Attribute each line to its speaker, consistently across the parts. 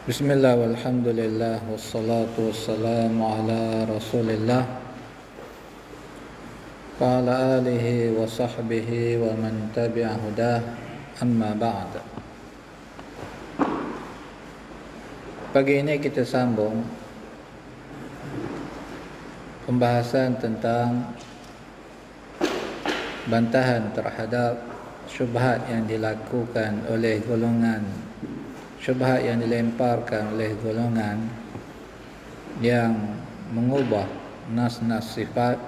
Speaker 1: Bismillah walhamdulillah wassalatu wassalamu ala rasulillah wa ala alihi wa sahbihi wa man tabi'a hudah amma ba'd. Pagi ini kita sambung pembahasan tentang bantahan terhadap syubhat yang dilakukan oleh golongan, syubhat yang dilemparkan oleh golongan yang mengubah nas-nas sifat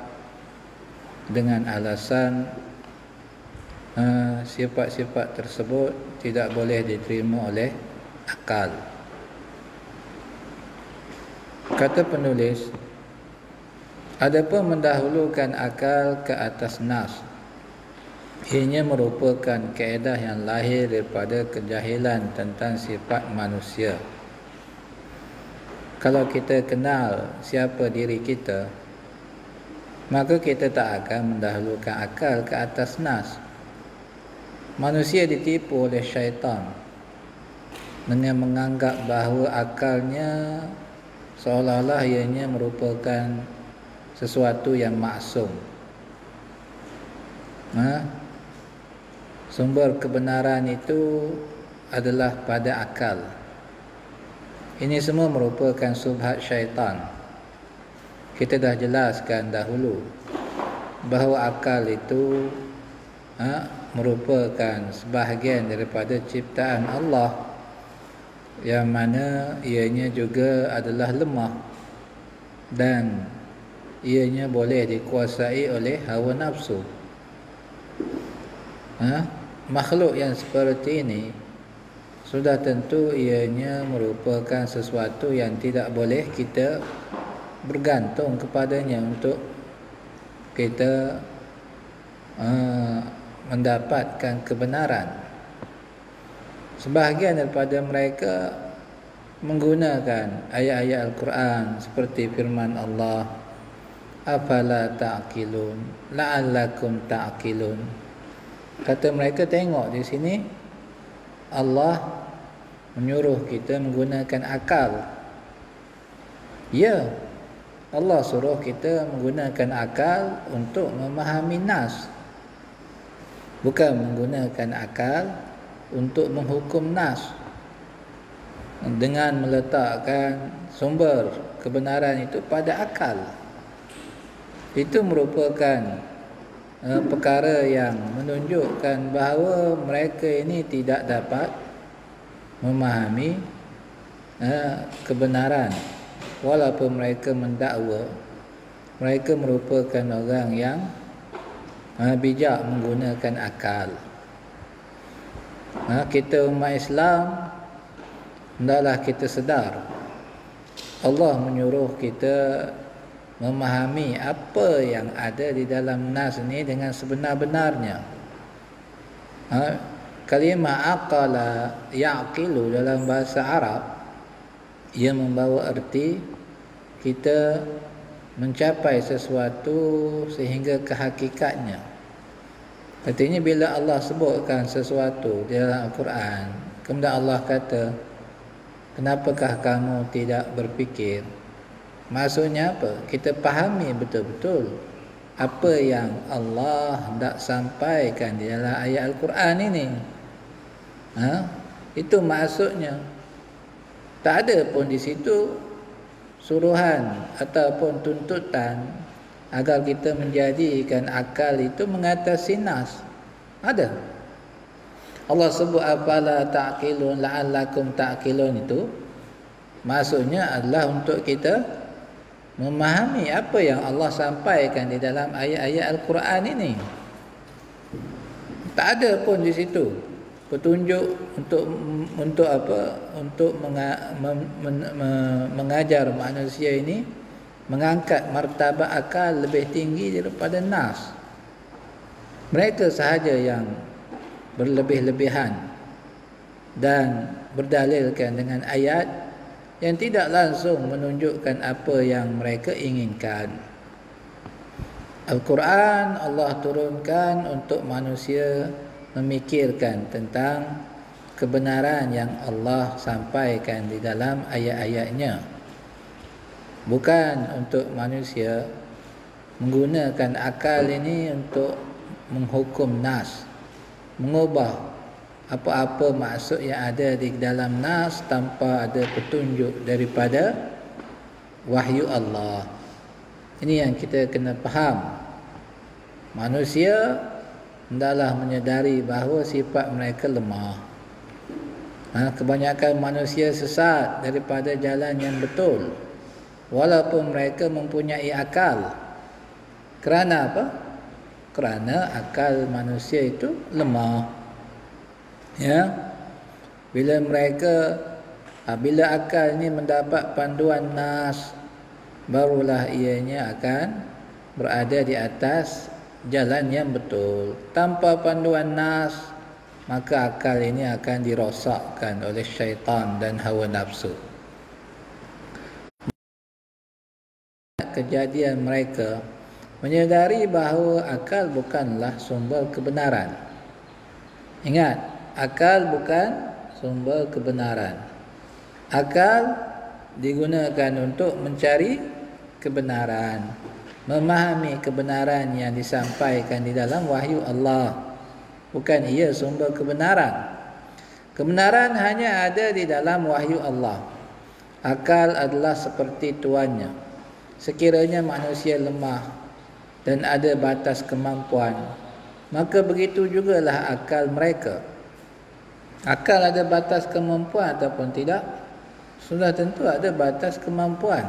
Speaker 1: dengan alasan sifat-sifat tersebut tidak boleh diterima oleh akal. Kata penulis, adapun mendahulukan akal ke atas nas, ianya merupakan kaedah yang lahir daripada kejahilan tentang sifat manusia. Kalau kita kenal siapa diri kita, maka kita tak akan mendahulukan akal ke atas nas. Manusia ditipu oleh syaitan dengan menganggap bahawa akalnya seolah-olah ianya merupakan sesuatu yang maksum. Sumber kebenaran itu adalah pada akal. Ini semua merupakan subhat syaitan. Kita dah jelaskan dahulu bahawa akal itu merupakan sebahagian daripada ciptaan Allah, yang mana ianya juga adalah lemah dan ianya boleh dikuasai oleh hawa nafsu. Makhluk yang seperti ini sudah tentu ianya merupakan sesuatu yang tidak boleh kita bergantung kepadanya untuk kita mendapatkan kebenaran. Sebahagian daripada mereka menggunakan ayat-ayat Al-Quran seperti firman Allah, afala ta'qilun, la'allakum ta'qilun. Kata mereka, tengok di sini Allah menyuruh kita menggunakan akal. Ya, Allah suruh kita menggunakan akal untuk memahami nas, bukan menggunakan akal untuk menghukum nas dengan meletakkan sumber kebenaran itu pada akal. Itu merupakan perkara yang menunjukkan bahawa mereka ini tidak dapat memahami kebenaran, walaupun mereka mendakwa mereka merupakan orang yang bijak menggunakan akal. Kita umat Islam hendaklah kita sedar Allah menyuruh kita memahami apa yang ada di dalam nas ini dengan sebenar-benarnya. Kalimah aqala ya'qilu dalam bahasa Arab, ia membawa erti kita mencapai sesuatu sehingga ke hakikatnya. Artinya bila Allah sebutkan sesuatu di dalam Al-Quran, kemudian Allah kata, kenapakah kamu tidak berfikir? Maksudnya apa? Kita fahami betul-betul apa yang Allah hendak sampaikan di dalam ayat Al-Quran ini. Itu maksudnya. Tak ada pun di situ suruhan ataupun tuntutan agar kita menjadikan akal itu mengatasi nas. Ada. Allah sebut afala ta'qilun la'allakum ta'qilun, itu maksudnya adalah untuk kita memahami apa yang Allah sampaikan di dalam ayat-ayat Al-Quran ini. Tak ada pun di situ petunjuk untuk apa? Untuk mengajar manusia ini mengangkat martabat akal lebih tinggi daripada nas. Mereka sahaja yang berlebih-lebihan dan berdalilkan dengan ayat yang tidak langsung menunjukkan apa yang mereka inginkan. Al-Quran Allah turunkan untuk manusia memikirkan tentang kebenaran yang Allah sampaikan di dalam ayat-ayatnya. Bukan untuk manusia menggunakan akal ini untuk menghukum nas, mengubah apa-apa maksud yang ada di dalam nas tanpa ada petunjuk daripada wahyu Allah. Ini yang kita kena faham. Manusia hendaklah menyedari bahawa sifat mereka lemah. Kebanyakan manusia sesat daripada jalan yang betul, walaupun mereka mempunyai akal. Kerana apa? Kerana akal manusia itu lemah. Ya, bila akal ini mendapat panduan nas, barulah ianya akan berada di atas jalan yang betul. Tanpa panduan nas, maka akal ini akan dirosakkan oleh syaitan dan hawa nafsu. Kejadian mereka menyedari bahawa akal bukanlah sumber kebenaran. Ingat, akal bukan sumber kebenaran. Akal digunakan untuk mencari kebenaran, memahami kebenaran yang disampaikan di dalam wahyu Allah. Bukan ia sumber kebenaran. Kebenaran hanya ada di dalam wahyu Allah. Akal adalah seperti tuannya. Sekiranya manusia lemah dan ada batas kemampuan, maka begitu jugalah akal mereka. Akal ada batas kemampuan ataupun tidak? Sudah tentu ada batas kemampuan.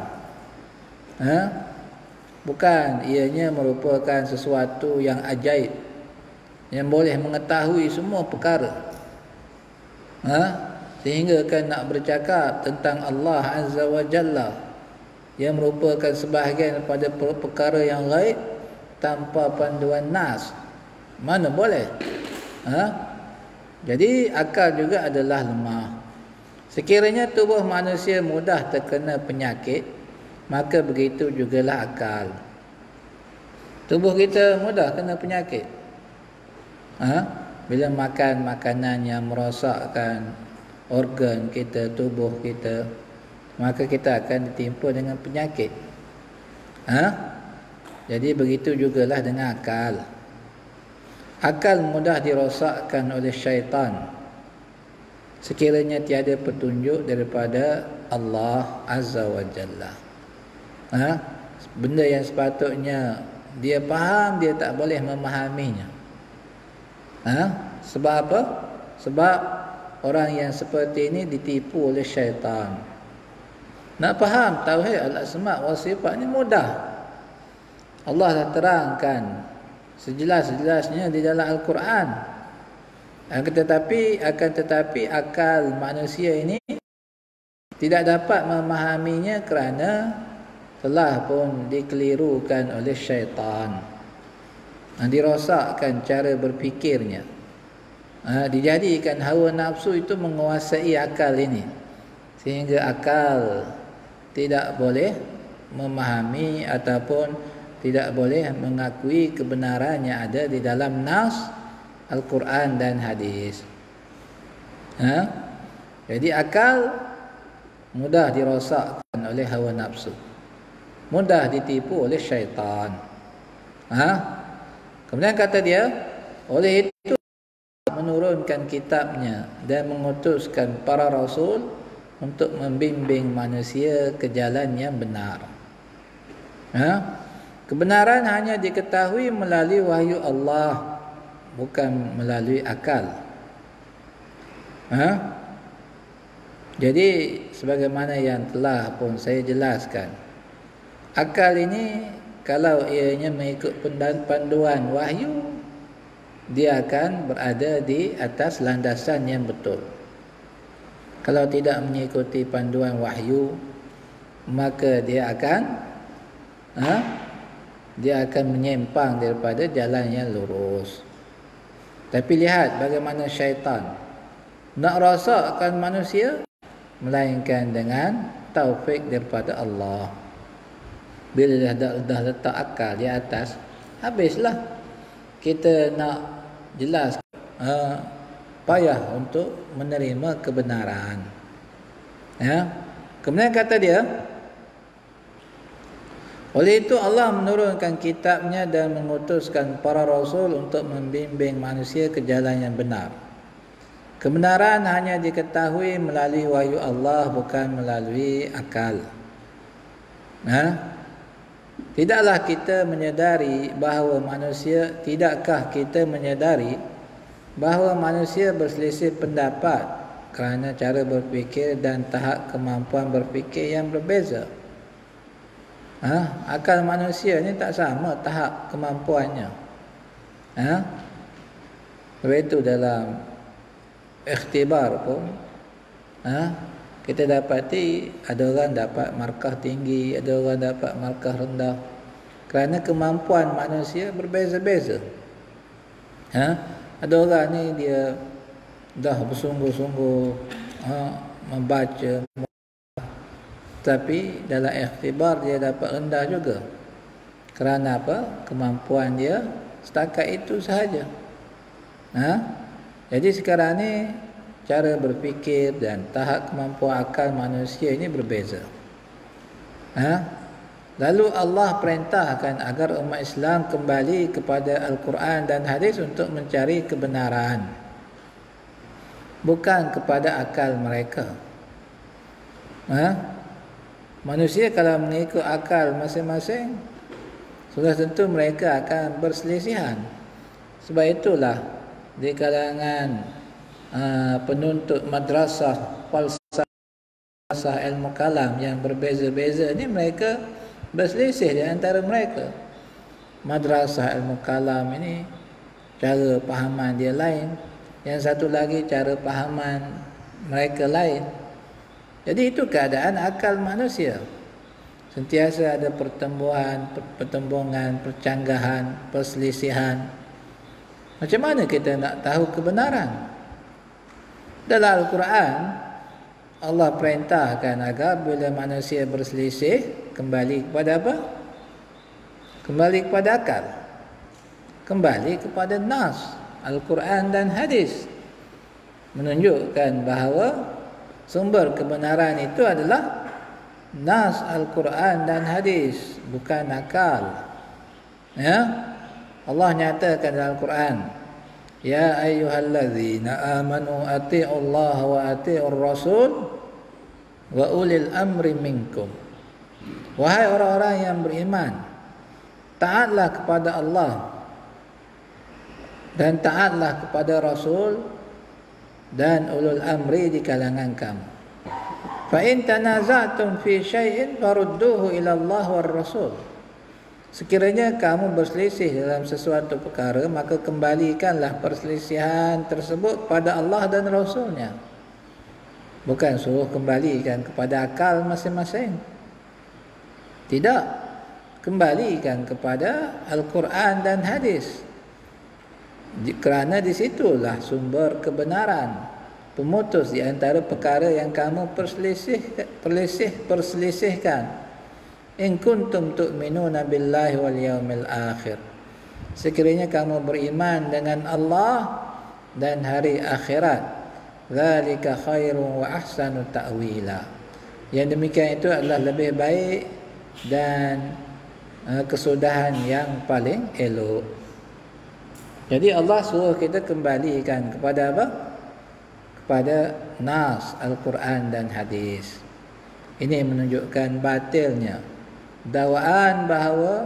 Speaker 1: Bukan ianya merupakan sesuatu yang ajaib, yang boleh mengetahui semua perkara. Sehingga kan nak bercakap tentang Allah Azza wa Jalla yang merupakan sebahagian daripada perkara yang gaib tanpa panduan nas, mana boleh? Jadi akal juga adalah lemah. Sekiranya tubuh manusia mudah terkena penyakit, maka begitu jugalah akal. Tubuh kita mudah kena penyakit. Bila makan makanan yang merosakkan organ kita, tubuh kita, maka kita akan ditimpa dengan penyakit. Jadi begitu jugalah dengan akal. Akal mudah dirosakkan oleh syaitan sekiranya tiada petunjuk daripada Allah Azza wa Jalla. Benda yang sepatutnya dia faham, dia tak boleh memahaminya. Sebab apa? Sebab orang yang seperti ini ditipu oleh syaitan. Nak faham tauhid al-asma' wa sifat ni mudah. Allah dah terangkan sejelas-jelasnya di dalam Al-Quran. Akan tetapi akal manusia ini tidak dapat memahaminya kerana telah pun dikelirukan oleh syaitan. Dirosakkan cara berfikirnya. Dijadikan hawa nafsu itu menguasai akal ini, sehingga akal tidak boleh memahami ataupun tidak boleh mengakui kebenaran yang ada di dalam nas Al-Quran dan hadis. Jadi akal mudah dirosakkan oleh hawa nafsu, mudah ditipu oleh syaitan. Kemudian kata dia, oleh itu menurunkan kitabnya dan mengutuskan para rasul untuk membimbing manusia ke jalan yang benar. Kebenaran hanya diketahui melalui wahyu Allah, bukan melalui akal. Jadi sebagaimana yang telah pun saya jelaskan, akal ini kalau ianya mengikut panduan wahyu, dia akan berada di atas landasan yang betul. Kalau tidak mengikuti panduan wahyu, maka dia akan menyimpang daripada jalan yang lurus. Tapi lihat bagaimana syaitan nak rosakkan manusia, melainkan dengan taufik daripada Allah. Bila dah letak akal di atas, habislah kita nak jelas payah untuk menerima kebenaran. Ya. Kemudian kata dia, oleh itu Allah menurunkan kitabnya dan mengutuskan para rasul untuk membimbing manusia ke jalan yang benar. Kebenaran hanya diketahui melalui wahyu Allah, bukan melalui akal. Tidakkah kita menyadari bahawa manusia berselisih pendapat kerana cara berfikir dan tahap kemampuan berfikir yang berbeza? Akal manusia ni tak sama tahap kemampuannya. Sebab itu dalam ikhtibar pun kita dapati ada orang dapat markah tinggi, ada orang dapat markah rendah, kerana kemampuan manusia berbeza-beza. Ada orang ni dia dah bersungguh-sungguh membaca, tapi dalam ikhtibar dia dapat rendah juga. Kerana apa? Kemampuan dia setakat itu sahaja. Jadi sekarang ni cara berfikir dan tahap kemampuan akal manusia ini berbeza. Lalu Allah perintahkan agar umat Islam kembali kepada Al-Quran dan hadis untuk mencari kebenaran, bukan kepada akal mereka. Manusia kalau mengikut akal masing-masing, sudah tentu mereka akan berselisihan. Sebab itulah di kalangan penuntut madrasah falsafah ilmu kalam yang berbeza-beza ni, mereka berselisih di antara mereka. Madrasah ilmu kalam ini cara pahaman dia lain, yang satu lagi cara pahaman mereka lain. Jadi itu keadaan akal manusia. Sentiasa ada pertembungan, percanggahan, perselisihan. Macam mana kita nak tahu kebenaran? Dalam Al-Quran, Allah perintahkan agar bila manusia berselisih, kembali kepada apa? Kembali kepada akal, kembali kepada nas, Al-Quran dan hadis, menunjukkan bahawa sumber kebenaran itu adalah nas, Al-Quran dan hadis, bukan akal. Allah nyatakan dalam Al-Quran, ya ayyuhallazina amanu ati'ullaha wa ati'ur rasul wa ulil amri minkum. Wahai orang-orang yang beriman, taatlah kepada Allah dan taatlah kepada Rasul dan ulul amri di kalangan kamu. Fa in tanaza'tum fi syai'in farudduhu ila Allah war Rasul. Sekiranya kamu berselisih dalam sesuatu perkara, maka kembalikanlah perselisihan tersebut pada Allah dan Rasulnya. Bukan suruh kembalikan kepada akal masing-masing. Tidak. Kembalikan kepada Al-Quran dan hadis. Kerana di situlah sumber kebenaran. Pemutus di antara perkara yang kamu perselisihkan. In kuntum tu'minuna billahi wal yawmil akhir. Sekiranya kamu beriman dengan Allah dan hari akhirat, dzalika khairun wa ahsanu ta'wila. Yang demikian itu adalah lebih baik dan kesudahan yang paling elok. Jadi Allah suruh kita kembalikan kepada apa? Kepada nas, Al-Quran dan hadis. Ini menunjukkan batilnya dakwaan bahawa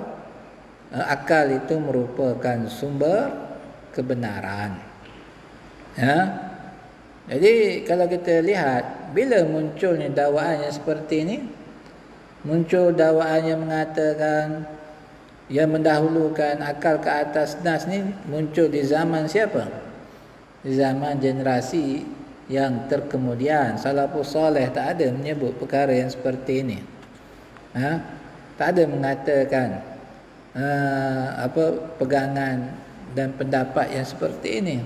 Speaker 1: akal itu merupakan sumber kebenaran. Jadi kalau kita lihat, bila munculnya dakwaan yang seperti ini, muncul dakwaan yang mengatakan yang mendahulukan akal ke atas nas ni, muncul di zaman siapa? Di zaman generasi yang terkemudian. Salafus saleh tak ada menyebut perkara yang seperti ini. Tak ada mengatakan pegangan dan pendapat yang seperti ini.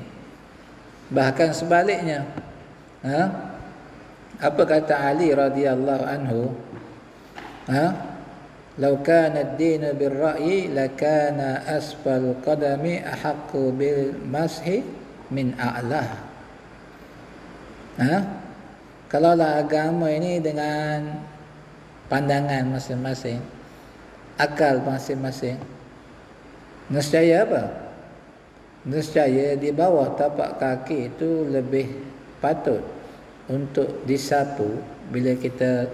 Speaker 1: Bahkan sebaliknya, apa kata Ali radhiyallahu anhu? Law kana ad-din bir-ra'yi lakana asfal qadami ahaqqu bil mashi min a'lah. Ha? Kalaulah agama ini dengan pandangan masing-masing, akal masing-masing, nescaya apa? Nescaya di bawah tapak kaki itu lebih patut untuk disapu bila kita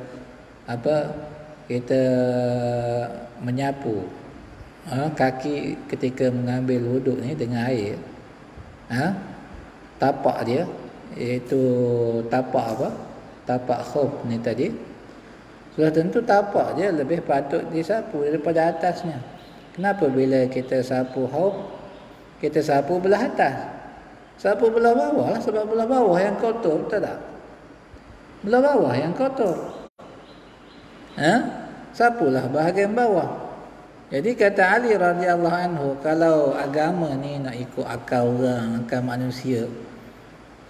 Speaker 1: kita menyapu kaki ketika mengambil wuduk ni dengan air. Tapak dia, iaitu tapak apa? Tapak khuf ni tadi. Sudah tentu tapak dia lebih patut disapu daripada atasnya. Kenapa bila kita sapu khuf, kita sapu belah atas? Sapu belah bawah lah, sebab belah bawah yang kotor, betul tak? Belah bawah yang kotor. Sapulah bahagian bawah. Jadi kata Ali radhiyallahu anhu, kalau agama ni nak ikut akal orang, akal manusia,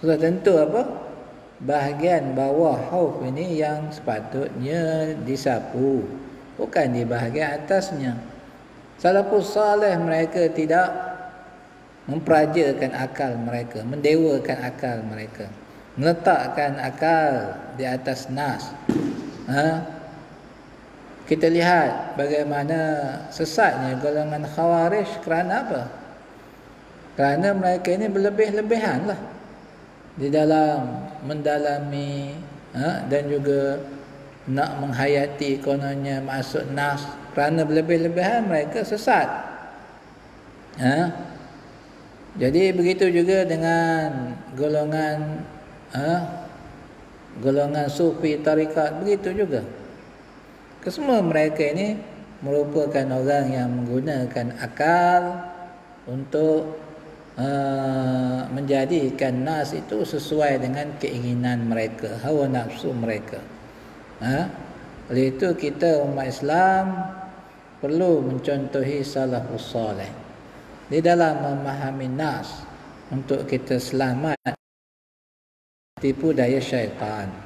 Speaker 1: sudah tentu apa? Bahagian bawah khuf ini yang sepatutnya disapu, bukan di bahagian atasnya. Salafus salih mereka tidak memperajakan akal mereka, mendewakan akal mereka, meletakkan akal di atas nas. Kita lihat bagaimana sesatnya golongan Khawarij. Kerana apa? Kerana mereka ini berlebih-lebihan lah di dalam mendalami dan juga nak menghayati kononnya maksud nas. Kerana berlebih-lebihan mereka sesat. Jadi begitu juga dengan golongan golongan sufi tarikat, begitu juga. Kesemua mereka ini merupakan orang yang menggunakan akal untuk menjadikan nas itu sesuai dengan keinginan mereka, hawa nafsu mereka. Oleh itu kita umat Islam perlu mencontohi salafus salih di dalam memahami nas untuk kita selamat tipu daya syaitan.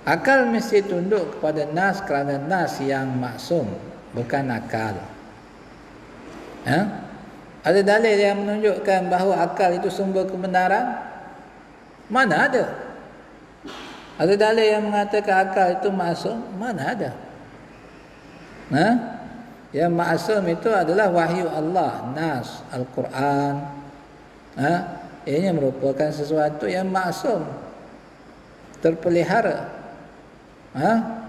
Speaker 1: Akal mesti tunduk kepada nas kerana nas yang maksum, bukan akal. Ada dalil yang menunjukkan bahawa akal itu sumber kebenaran? Mana ada? Ada dalil yang mengatakan akal itu maksum? Mana ada? Yang maksum itu adalah wahyu Allah, nas, Al-Quran. Ini merupakan sesuatu yang maksum, terpelihara.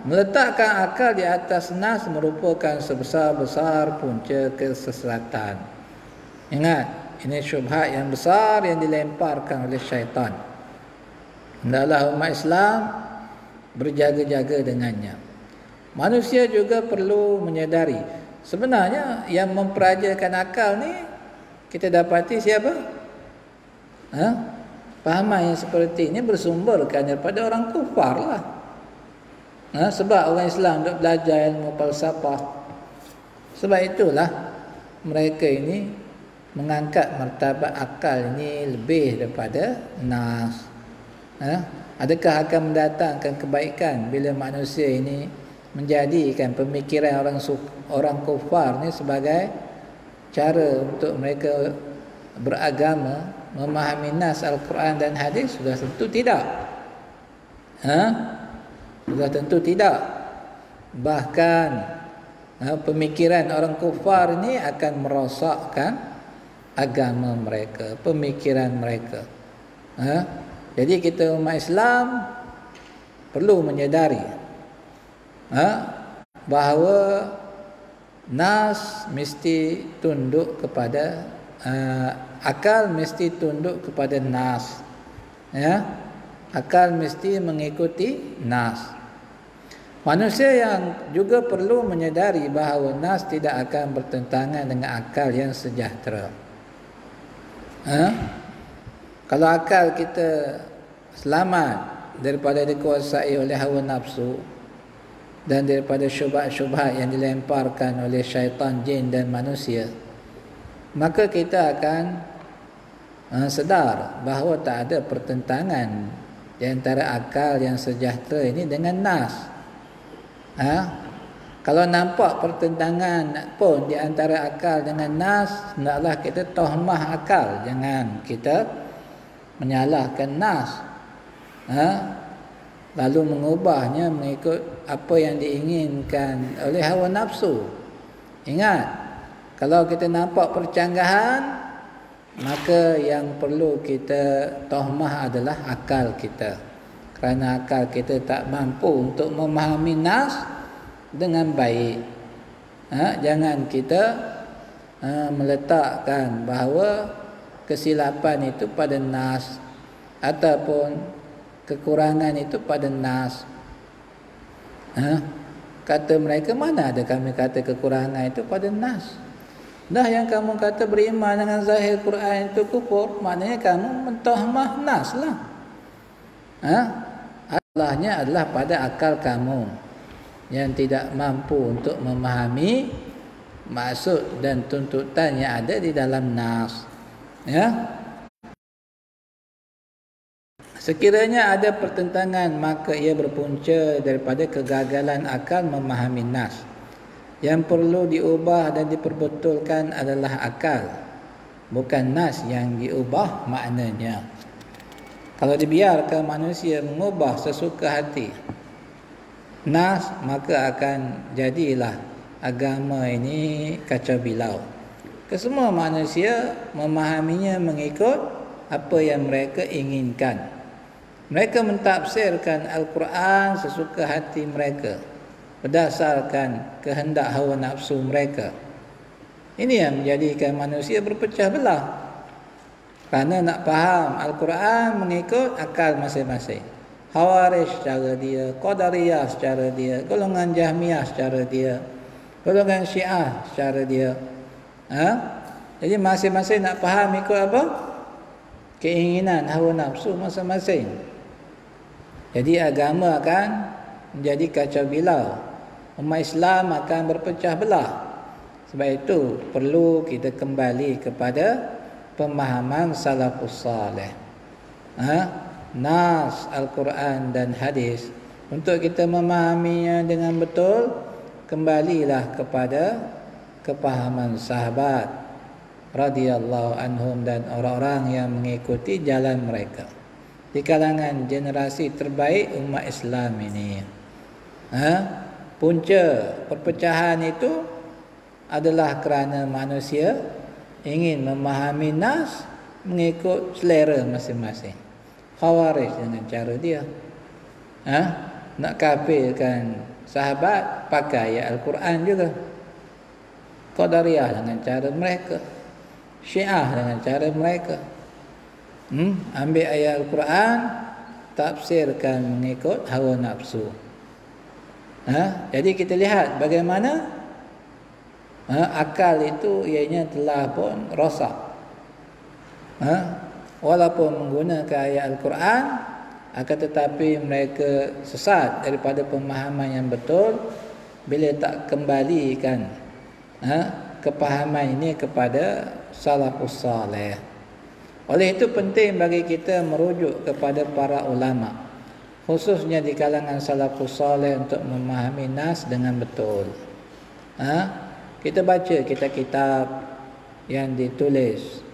Speaker 1: Meletakkan akal di atas nas merupakan sebesar-besar punca kesesatan. Ingat, ini syubhat yang besar yang dilemparkan oleh syaitan. Hendaklah umat Islam berjaga-jaga dengannya. Manusia juga perlu menyadari, sebenarnya yang memperajakan akal ni kita dapati siapa? Pahaman yang seperti ini bersumberkan daripada orang kufar lah. Sebab orang Islam duk belajar ilmu falsafah. Sebab itulah mereka ini mengangkat martabat akal ini lebih daripada nas. Adakah akan mendatangkan kebaikan bila manusia ini menjadikan pemikiran orang kufar ni sebagai cara untuk mereka beragama, memahami nas Al-Quran dan hadis? Sudah tentu tidak. Sudah tentu tidak. Bahkan pemikiran orang kufar ini akan merosakkan agama mereka, pemikiran mereka. Jadi kita umat Islam perlu menyadari bahawa nas mesti tunduk kepada akal, mesti tunduk kepada nas. Akal mesti mengikuti nas. Manusia yang juga perlu menyadari bahawa nas tidak akan bertentangan dengan akal yang sejahtera. Kalau akal kita selamat daripada dikuasai oleh hawa nafsu dan daripada syubhat-syubhat yang dilemparkan oleh syaitan, jin dan manusia, maka kita akan sedar bahawa tak ada pertentangan di antara akal yang sejahtera ini dengan nas. Kalau nampak pertentangan pun di antara akal dengan nas, hendaklah kita tahmah akal, jangan kita menyalahkan nas. lalu mengubahnya mengikut apa yang diinginkan oleh hawa nafsu. Ingat, kalau kita nampak percanggahan, maka yang perlu kita tohmah adalah akal kita. Kerana akal kita tak mampu untuk memahami nas dengan baik. Jangan kita meletakkan bahawa kesilapan itu pada nas ataupun kekurangan itu pada nas. Kata mereka, mana ada kami kata kekurangan itu pada nas. Dah yang kamu kata beriman dengan zahir Quran itu kufur, maknanya kamu mentahmah nas lah. Allahnya adalah pada akal kamu yang tidak mampu untuk memahami maksud dan tuntutan yang ada di dalam nas. Sekiranya ada pertentangan, maka ia berpunca daripada kegagalan akal memahami nas. Yang perlu diubah dan diperbetulkan adalah akal, bukan nas yang diubah maknanya. Kalau dibiarkan manusia mengubah sesuka hati nas, maka akan jadilah agama ini kacau bilau. Kesemua manusia memahaminya mengikut apa yang mereka inginkan. Mereka mentafsirkan Al-Quran sesuka hati mereka, berdasarkan kehendak hawa nafsu mereka. Ini yang menjadikan manusia berpecah belah. Kerana nak faham Al-Quran mengikut akal masing-masing. Khawarij secara dia, Qadariyah secara dia, golongan Jahmiyah secara dia, golongan Syiah secara dia. Jadi masing-masing nak faham ikut apa? Keinginan hawa nafsu masing-masing. Jadi agama akan menjadi kacau bilau. Umat Islam akan berpecah belah. Sebab itu perlu kita kembali kepada pemahaman salafus salih. Nas Al-Quran dan hadis. Untuk kita memahaminya dengan betul, kembalilah kepada kepahaman sahabat radhiyallahu anhum dan orang-orang yang mengikuti jalan mereka di kalangan generasi terbaik umat Islam ini. Punca perpecahan itu adalah kerana manusia ingin memahami nas mengikut selera masing-masing. Khawarij dengan cara dia, nak kafirkan sahabat pakai ayat Al-Quran juga. Qadariyah dengan cara mereka, Syiah dengan cara mereka. Ambil ayat Al-Quran, tafsirkan mengikut hawa nafsu. Jadi kita lihat bagaimana akal itu ianya telah pun rosak. Walaupun menggunakan ayat Al-Quran, akan tetapi mereka sesat daripada pemahaman yang betul bila tak kembalikan kepahaman ini kepada salafus salih. Oleh itu penting bagi kita merujuk kepada para ulama, khususnya di kalangan salafus salih, untuk memahami nas dengan betul. Kita baca kitab-kitab yang ditulis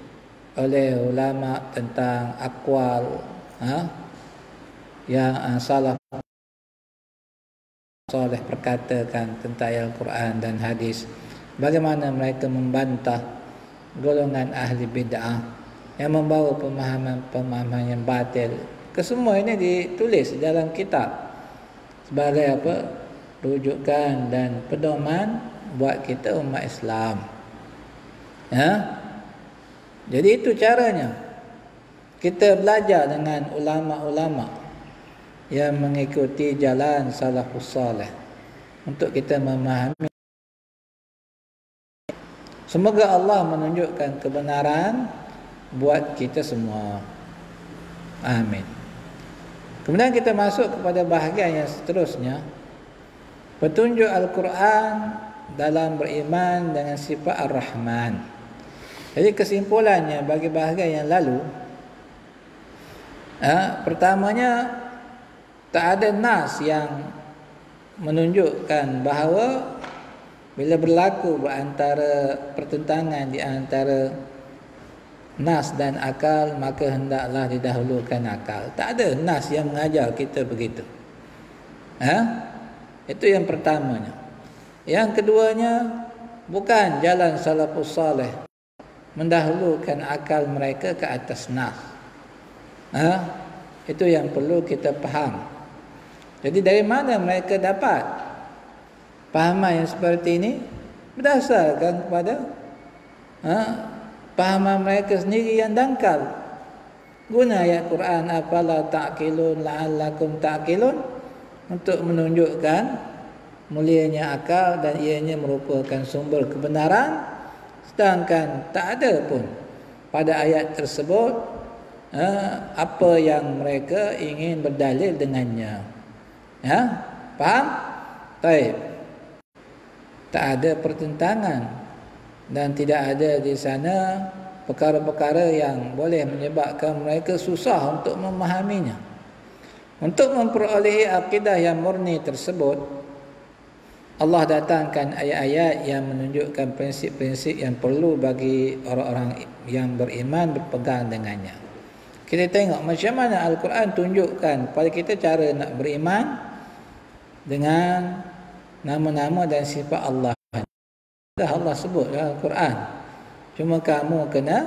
Speaker 1: oleh ulama tentang aqwal yang salaf salih perkatakan tentang Al-Quran dan hadis. Bagaimana mereka membantah golongan ahli bid'ah yang membawa pemahaman yang batil. Kesemua ini ditulis dalam kitab sebagai apa? Rujukan dan pedoman buat kita umat Islam. Jadi itu caranya. Kita belajar dengan ulama-ulama yang mengikuti jalan salafus salih untuk kita memahami. Semoga Allah menunjukkan kebenaran buat kita semua. Amin. Kemudian kita masuk kepada bahagian yang seterusnya, petunjuk Al-Quran dalam beriman dengan sifat Ar-Rahman. Jadi kesimpulannya bagi bahagian yang lalu, pertamanya, tak ada nas yang menunjukkan bahawa bila berlaku berantara pertentangan di antara nas dan akal, maka hendaklah didahulukan akal. Tak ada nas yang mengajar kita begitu. Itu yang pertamanya. Yang keduanya, bukan jalan salafus salih mendahulukan akal mereka ke atas nas. Itu yang perlu kita faham. Jadi dari mana mereka dapat pahaman yang seperti ini? Berdasarkan kepada pahaman mereka sendiri yang dangkal. Guna ayat Quran, afala ta'qilun la'allakum ta'qilun, untuk menunjukkan mulianya akal dan ianya merupakan sumber kebenaran, sedangkan tak ada pun pada ayat tersebut apa yang mereka ingin berdalil dengannya. Faham? Baik. Tak ada pertentangan dan tidak ada di sana perkara-perkara yang boleh menyebabkan mereka susah untuk memahaminya. Untuk memperolehi akidah yang murni tersebut, Allah datangkan ayat-ayat yang menunjukkan prinsip-prinsip yang perlu bagi orang-orang yang beriman berpegang dengannya. Kita tengok macam mana Al-Quran tunjukkan pada kita cara nak beriman dengan nama-nama dan sifat Allah. Dah Allah sebut dalam Al-Quran. Cuma kamu kena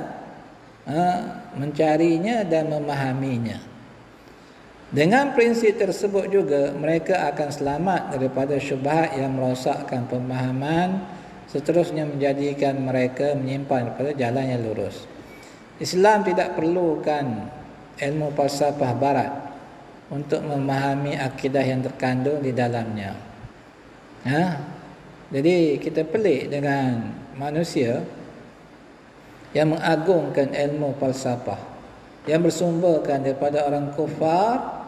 Speaker 1: mencarinya dan memahaminya. Dengan prinsip tersebut juga mereka akan selamat daripada syubhat yang merosakkan pemahaman, seterusnya menjadikan mereka menyimpan daripada jalan yang lurus. Islam tidak perlukan ilmu falsafah barat untuk memahami akidah yang terkandung di dalamnya. Jadi kita pelik dengan manusia yang mengagungkan ilmu falsafah yang bersumberkan daripada orang kufar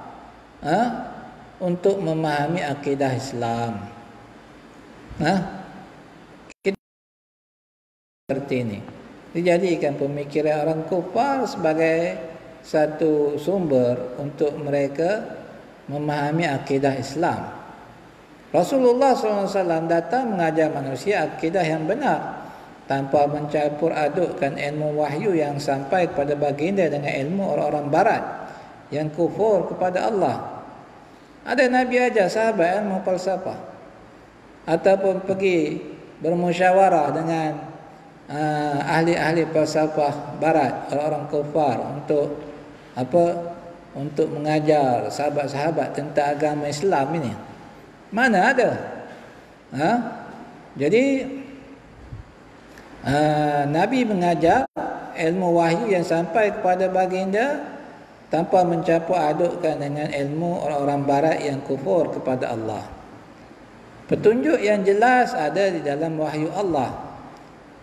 Speaker 1: untuk memahami akidah Islam. Kita seperti ini dijadikan pemikiran orang kufar sebagai satu sumber untuk mereka memahami akidah Islam. Rasulullah SAW datang mengajar manusia akidah yang benar tanpa mencampur adukkan ilmu wahyu yang sampai kepada baginda dengan ilmu orang-orang barat yang kufur kepada Allah. Ada Nabi ajar sahabat ilmu falsafah ataupun pergi bermusyawarah dengan ahli-ahli falsafah barat, orang-orang kufar, untuk apa? Untuk mengajar sahabat-sahabat tentang agama Islam ini. Mana ada? Jadi Nabi mengajar ilmu wahyu yang sampai kepada baginda tanpa mencampur adukkan dengan ilmu orang-orang barat yang kufur kepada Allah. Petunjuk yang jelas ada di dalam wahyu Allah.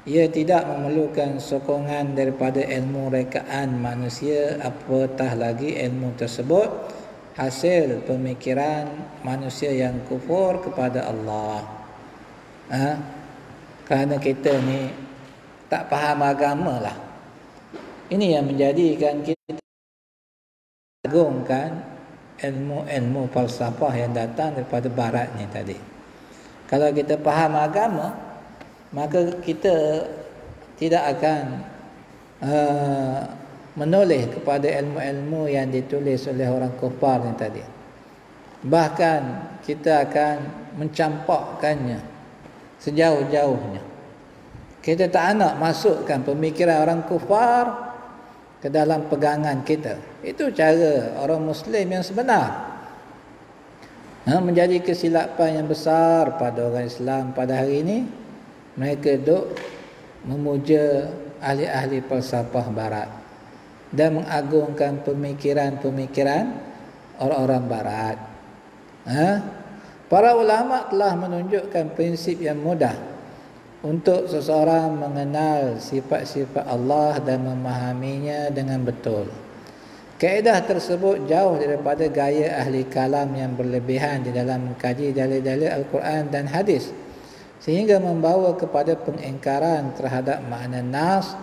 Speaker 1: Ia tidak memerlukan sokongan daripada ilmu rekaan manusia, apatah lagi ilmu tersebut hasil pemikiran manusia yang kufur kepada Allah. Kerana kita ni tak faham agama lah. Ini yang menjadikan kita agungkan ilmu-ilmu falsafah yang datang daripada barat ni tadi. Kalau kita faham agama, maka kita tidak akan menoleh kepada ilmu-ilmu yang ditulis oleh orang kufar ni tadi. Bahkan kita akan mencampakkannya sejauh-jauhnya. Kita tak nak masukkan pemikiran orang kufar ke dalam pegangan kita. Itu cara orang Muslim yang sebenar. Menjadi kesilapan yang besar pada orang Islam pada hari ini, mereka duk memuja ahli-ahli falsafah barat dan mengagungkan pemikiran-pemikiran orang-orang barat. Para ulama telah menunjukkan prinsip yang mudah untuk seseorang mengenal sifat-sifat Allah dan memahaminya dengan betul. Kaedah tersebut jauh daripada gaya ahli kalam yang berlebihan di dalam mengkaji dalil-dalil Al-Quran dan hadis, sehingga membawa kepada pengingkaran terhadap makna nas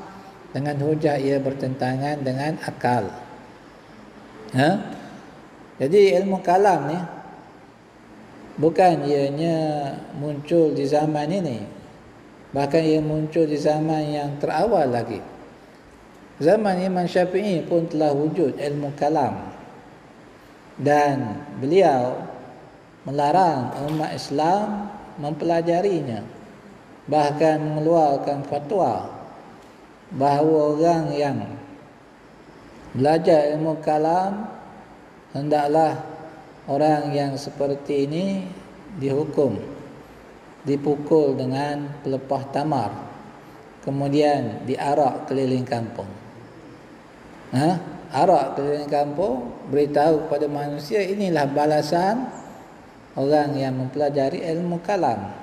Speaker 1: dengan hujah ia bertentangan dengan akal. Jadi ilmu kalam ni bukan ianya muncul di zaman ini, bahkan ia muncul di zaman yang terawal lagi. Zaman Imam Syafi'i pun telah wujud ilmu kalam, dan beliau melarang umat Islam mempelajarinya, bahkan mengeluarkan fatwa bahawa orang yang belajar ilmu kalam hendaklah orang yang seperti ini dihukum, dipukul dengan pelepah tamar, kemudian diarak keliling kampung. Arak keliling kampung, beritahu kepada manusia inilah balasan orang yang mempelajari ilmu kalam.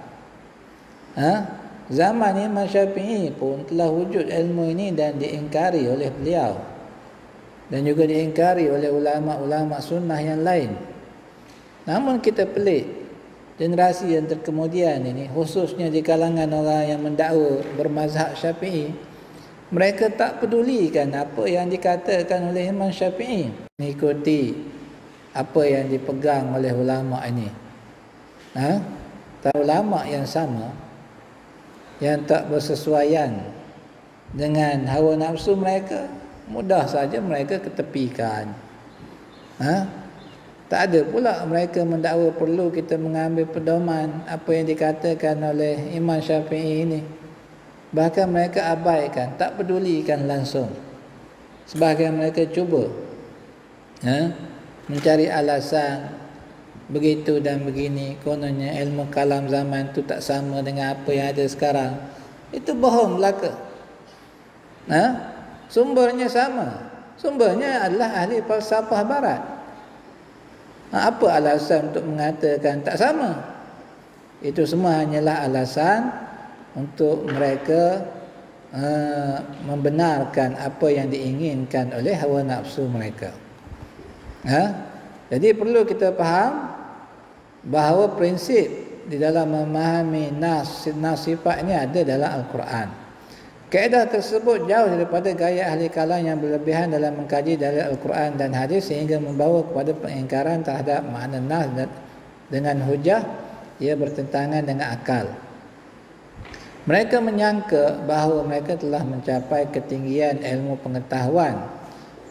Speaker 1: Zaman Imam Syafi'i pun telah wujud ilmu ini dan diingkari oleh beliau, dan juga diingkari oleh ulama-ulama sunnah yang lain. Namun kita pelik, generasi yang terkemudian ini, khususnya di kalangan orang yang mendakwa bermazhab Syafi'i, mereka tak pedulikan apa yang dikatakan oleh Imam Syafi'i, mengikuti apa yang dipegang oleh ulama ini. Ulama yang sama, yang tak bersesuaian dengan hawa nafsu mereka, mudah saja mereka ketepikan. Tak ada pula mereka mendakwa perlu kita mengambil pedoman apa yang dikatakan oleh Imam Syafi'i ini. Bahkan mereka abaikan, tak pedulikan langsung. Sebahagian mereka cuba mencari alasan begitu dan begini, kononnya ilmu kalam zaman itu tak sama dengan apa yang ada sekarang. Itu bohong belaka. Sumbernya sama. Sumbernya adalah ahli falsafah barat. Apa alasan untuk mengatakan tak sama? Itu semua hanyalah alasan untuk mereka membenarkan apa yang diinginkan oleh hawa nafsu mereka. Jadi perlu kita faham bahawa prinsip di dalam memahami nas sifat ini ada dalam Al-Quran. Kaedah tersebut jauh daripada gaya ahli kalam yang berlebihan dalam mengkaji dalil Al-Quran dan hadis sehingga membawa kepada pengingkaran terhadap makna nas dengan hujah ia bertentangan dengan akal. Mereka menyangka bahawa mereka telah mencapai ketinggian ilmu pengetahuan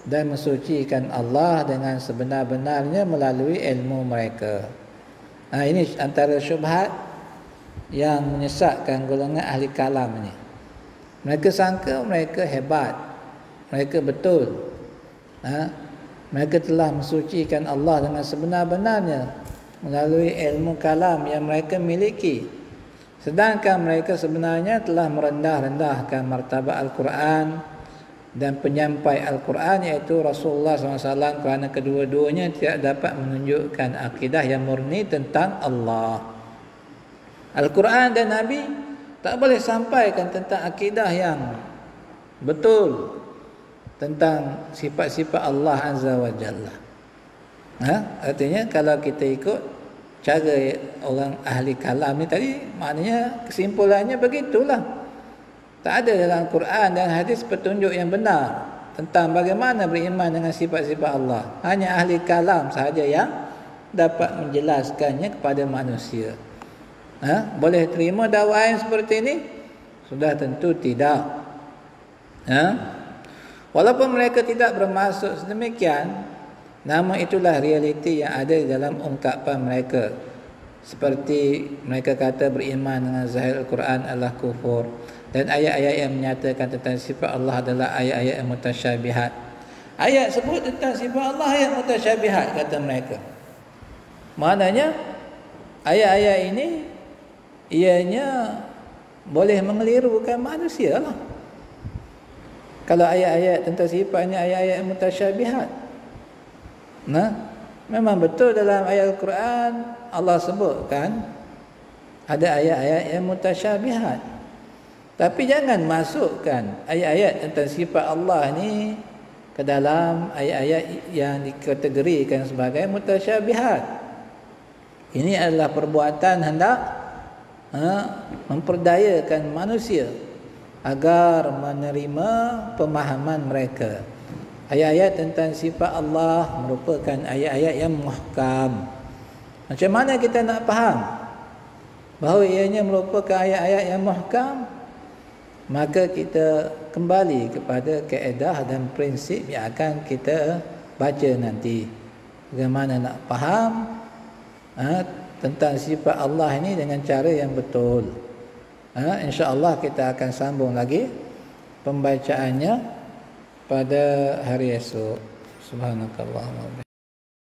Speaker 1: dan mensucikan Allah dengan sebenar-benarnya melalui ilmu mereka. Ini antara syubhat yang menyesatkan golongan ahli kalam ini. Mereka sangka mereka hebat, mereka betul. Mereka telah mensucikan Allah dengan sebenar-benarnya melalui ilmu kalam yang mereka miliki. Sedangkan mereka sebenarnya telah merendah-rendahkan martabat Al-Quran dan penyampai Al-Quran, iaitu Rasulullah SAW, kerana kedua-duanya tidak dapat menunjukkan akidah yang murni tentang Allah. Al-Quran dan Nabi tak boleh sampaikan tentang akidah yang betul tentang sifat-sifat Allah Azza wa Jalla. Artinya kalau kita ikut cara orang ahli kalam ni tadi, maknanya kesimpulannya begitulah. Tak ada dalam Quran dan hadis petunjuk yang benar tentang bagaimana beriman dengan sifat-sifat Allah. Hanya ahli kalam sahaja yang dapat menjelaskannya kepada manusia. Boleh terima dakwaan seperti ini? Sudah tentu tidak. Walaupun mereka tidak bermaksud sedemikian, namun itulah realiti yang ada dalam ungkapan mereka. Seperti mereka kata beriman dengan zahir Al-Quran adalah kufur, dan ayat-ayat yang menyatakan tentang sifat Allah adalah ayat-ayat yang mutasyabihat. Ayat sebut tentang sifat Allah yang mutasyabihat, kata mereka. Maknanya ayat-ayat ini ianya boleh mengelirukan manusia lah. Kalau ayat-ayat tentang sifatnya ayat-ayat yang mutasyabihat. Memang betul dalam ayat Al-Quran Allah sebutkan ada ayat-ayat yang mutasyabihat. Tapi jangan masukkan ayat-ayat tentang sifat Allah ni ke dalam ayat-ayat yang dikategorikan sebagai mutasyabihat. Ini adalah perbuatan hendak memperdayakan manusia agar menerima pemahaman mereka. Ayat-ayat tentang sifat Allah merupakan ayat-ayat yang muhkam. Macam mana kita nak faham bahawa ianya merupakan ayat-ayat yang muhkam? maka kita kembali kepada kaedah dan prinsip yang akan kita baca nanti. Bagaimana nak faham tentang sifat Allah ini dengan cara yang betul. InsyaAllah kita akan sambung lagi pembacaannya pada hari esok. Subhanakallahumma